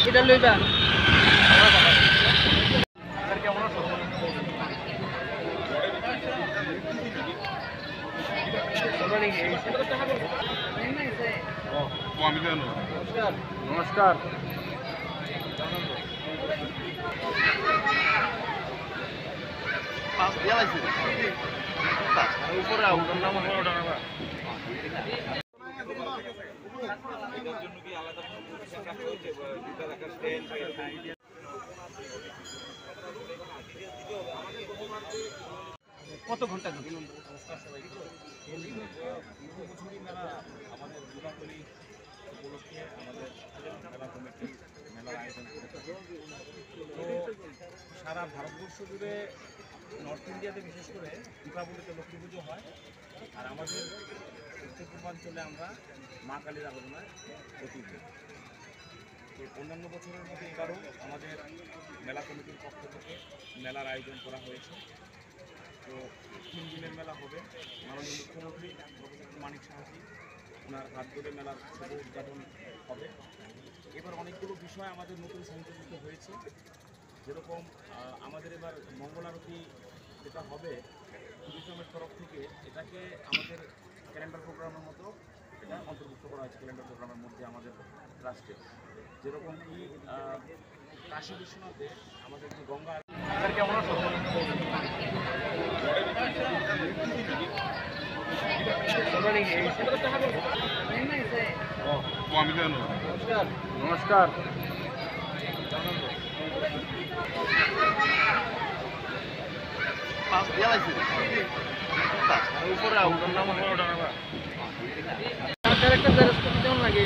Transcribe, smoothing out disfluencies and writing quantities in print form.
এটা লইবা নমস্কার। কত ঘন্টা আমাদের দীপাবলি উপলক্ষে আমাদের মেলা কমিটি মেলার আয়োজন করে থাকে। তো সারা ভারতবর্ষ জুড়ে নর্থ ইন্ডিয়াতে বিশেষ করে দীপাবলিতে লক্ষ্মী পুজো হয়, আর আমাদের উত্তর পূর্বাঞ্চলে আমরা মা কালীর আরাধনায় প্রতি দিই। তো অন্যান্য বছরের মধ্যে এবারও আমাদের মেলা কমিটির পক্ষ থেকে মেলার আয়োজন করা হয়েছে। তো 3 দিনের মেলা হবে। মাননীয় মুখ্যমন্ত্রী প্রফেসর মানিক সাহাজি ওনার হাত ধরে মেলার শুভ উদ্বোধন হবে। এবার অনেকগুলো বিষয় আমাদের নতুন সংযোজিত হয়েছে, যেরকম আমাদের এবার মঙ্গল আরতি যেটা হবে ট্যুরিজমের তরফ থেকে, এটাকে আমাদের ক্যালেন্ডার প্রোগ্রামের মতো এটা অন্তর্ভুক্ত করা হয়েছে। ক্যালেন্ডার প্রোগ্রামের মধ্যে আমাদের রাষ্ট্রে যেরকম কি কাশী বিশ্বনাথে আমাদের যে গঙ্গা কেমন আছে নমস্কার। কেমন লাগে?